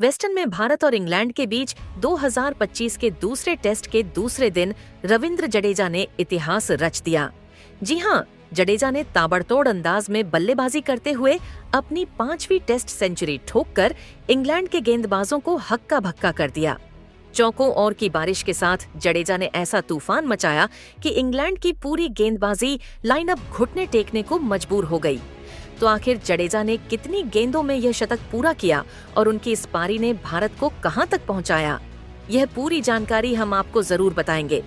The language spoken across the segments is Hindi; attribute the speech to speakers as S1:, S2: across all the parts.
S1: वेस्टर्न में भारत और इंग्लैंड के बीच 2025 के दूसरे टेस्ट के दूसरे दिन रविंद्र जडेजा ने इतिहास रच दिया। जी हाँ, जडेजा ने ताबड़तोड़ अंदाज में बल्लेबाजी करते हुए अपनी 5वीं टेस्ट सेंचुरी ठोककर इंग्लैंड के गेंदबाजों को हक्का भक्का कर दिया। चौकों और की बारिश के साथ जडेजा ने ऐसा तूफान मचाया कि इंग्लैंड की पूरी गेंदबाजी लाइनअप घुटने टेकने को मजबूर हो गई। तो आखिर जडेजा ने कितनी गेंदों में यह शतक पूरा किया और उनकी इस पारी ने भारत को कहां तक पहुंचाया, यह पूरी जानकारी हम आपको जरूर बताएंगे।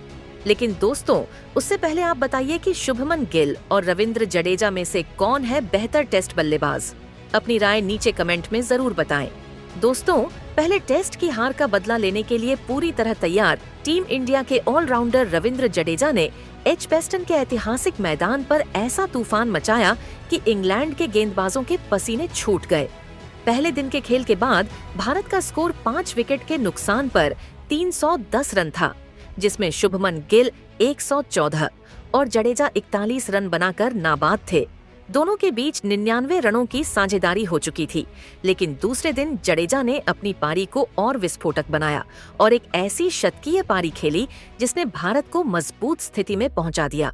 S1: लेकिन दोस्तों, उससे पहले आप बताइए कि शुभमन गिल और रविंद्र जडेजा में से कौन है बेहतर टेस्ट बल्लेबाज। अपनी राय नीचे कमेंट में जरूर बताएं। दोस्तों, पहले टेस्ट की हार का बदला लेने के लिए पूरी तरह तैयार टीम इंडिया के ऑलराउंडर रविंद्र जडेजा ने एजबेस्टन के ऐतिहासिक मैदान पर ऐसा तूफान मचाया कि इंग्लैंड के गेंदबाजों के पसीने छूट गए। पहले दिन के खेल के बाद भारत का स्कोर 5 विकेट के नुकसान पर 310 रन था, जिसमें शुभमन गिल 114 और जडेजा 41 रन बनाकर नाबाद थे। दोनों के बीच 99 रनों की साझेदारी हो चुकी थी, लेकिन दूसरे दिन जडेजा ने अपनी पारी को और विस्फोटक बनाया और एक ऐसी शतकीय पारी खेली जिसने भारत को मजबूत स्थिति में पहुंचा दिया।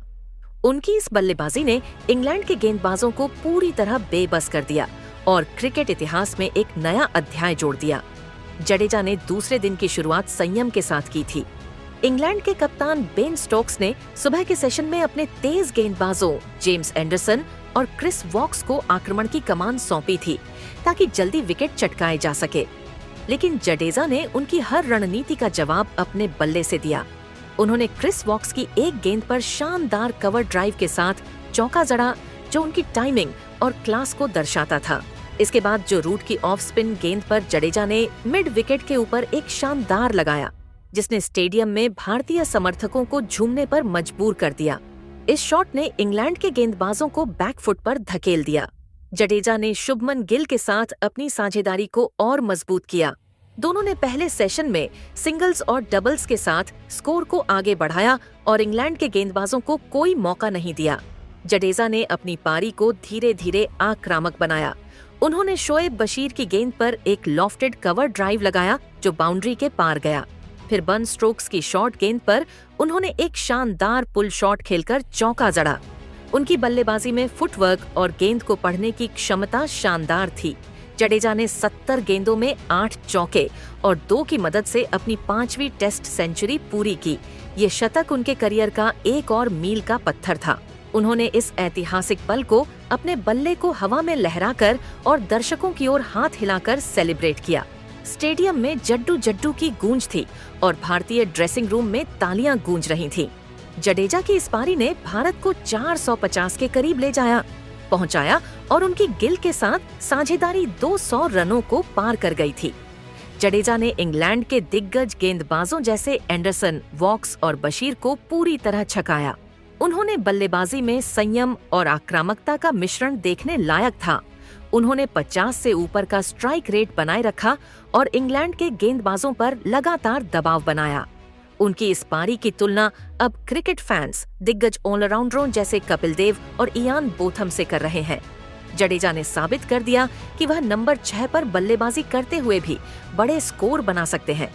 S1: उनकी इस बल्लेबाजी ने इंग्लैंड के गेंदबाजों को पूरी तरह बेबस कर दिया और क्रिकेट इतिहास में एक नया अध्याय जोड़ दिया। जडेजा ने दूसरे दिन की शुरुआत संयम के साथ की थी। इंग्लैंड के कप्तान बेन स्टोक्स ने सुबह के सेशन में अपने तेज गेंदबाजों जेम्स एंडरसन और क्रिस वॉक्स को आक्रमण की कमान सौंपी थी ताकि जल्दी विकेट चटकाए जा सके। लेकिन जडेजा ने उनकी हर रणनीति का जवाब अपने बल्ले से दिया। उन्होंने क्रिस वॉक्स की एक गेंद पर शानदार कवर ड्राइव के साथ चौका जड़ा, जो उनकी टाइमिंग और क्लास को दर्शाता था। इसके बाद जो रूट की ऑफ स्पिन गेंद पर जडेजा ने मिड विकेट के ऊपर एक शानदार लगाया, जिसने स्टेडियम में भारतीय समर्थकों को झूमने पर मजबूर कर दिया। इस शॉट ने इंग्लैंड के गेंदबाजों को बैकफुट पर धकेल दिया। जडेजा ने शुभमन गिल के साथ अपनी साझेदारी को और मजबूत किया। दोनों ने पहले सेशन में सिंगल्स और डबल्स के साथ स्कोर को आगे बढ़ाया और इंग्लैंड के गेंदबाजों को कोई मौका नहीं दिया। जडेजा ने अपनी पारी को धीरे धीरे आक्रामक बनाया। उन्होंने शोएब बशीर की गेंद पर एक लॉफ्टेड कवर ड्राइव लगाया जो बाउंड्री के पार गया। फिर बन स्टोक्स की शॉर्ट गेंद पर उन्होंने एक शानदार पुल शॉट खेलकर चौका जड़ा। उनकी बल्लेबाजी में फुटवर्क और गेंद को पढ़ने की क्षमता शानदार थी। जडेजा ने 70 गेंदों में 8 चौके और 2 की मदद से अपनी 5वीं टेस्ट सेंचुरी पूरी की। ये शतक उनके करियर का एक और मील का पत्थर था। उन्होंने इस ऐतिहासिक पल को अपने बल्ले को हवा में लहराकर और दर्शकों की ओर हाथ हिलाकर सेलिब्रेट किया। स्टेडियम में जड्डू जड्डू की गूंज थी और भारतीय ड्रेसिंग रूम में तालियां गूंज रही थीं। जडेजा की इस पारी ने भारत को 450 के करीब ले पहुंचाया और उनकी गिल के साथ साझेदारी 200 रनों को पार कर गई थी। जडेजा ने इंग्लैंड के दिग्गज गेंदबाजों जैसे एंडरसन, वॉक्स और बशीर को पूरी तरह छकाया। उन्होंने बल्लेबाजी में संयम और आक्रामकता का मिश्रण देखने लायक था। उन्होंने 50 से ऊपर का स्ट्राइक रेट बनाए रखा और इंग्लैंड के गेंदबाजों पर लगातार दबाव बनाया। उनकी इस पारी की तुलना अब क्रिकेट फैंस दिग्गज ऑलराउंडरों जैसे कपिल देव और इयान बोथम से कर रहे हैं। जडेजा ने साबित कर दिया कि वह नंबर 6 पर बल्लेबाजी करते हुए भी बड़े स्कोर बना सकते हैं।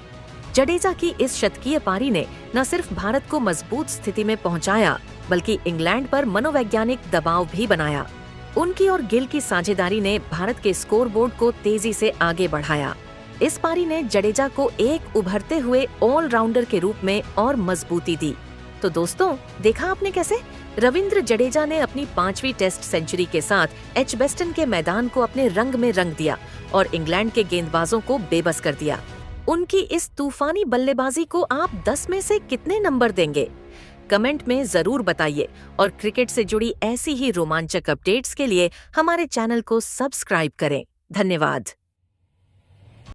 S1: जडेजा की इस शतकीय पारी ने न सिर्फ भारत को मजबूत स्थिति में पहुंचाया, बल्कि इंग्लैंड पर मनोवैज्ञानिक दबाव भी बनाया। उनकी और गिल की साझेदारी ने भारत के स्कोरबोर्ड को तेजी से आगे बढ़ाया। इस पारी ने जडेजा को एक उभरते हुए ऑलराउंडर के रूप में और मजबूती दी। तो दोस्तों, देखा आपने कैसे रविंद्र जडेजा ने अपनी 5वीं टेस्ट सेंचुरी के साथ एजबेस्टन के मैदान को अपने रंग में रंग दिया और इंग्लैंड के गेंदबाजों को बेबस कर दिया। उनकी इस तूफानी बल्लेबाजी को आप 10 में से कितने नंबर देंगे? कमेंट में जरूर बताइए और क्रिकेट से जुड़ी ऐसी ही रोमांचक अपडेट्स के लिए हमारे चैनल को सब्सक्राइब करें। धन्यवाद।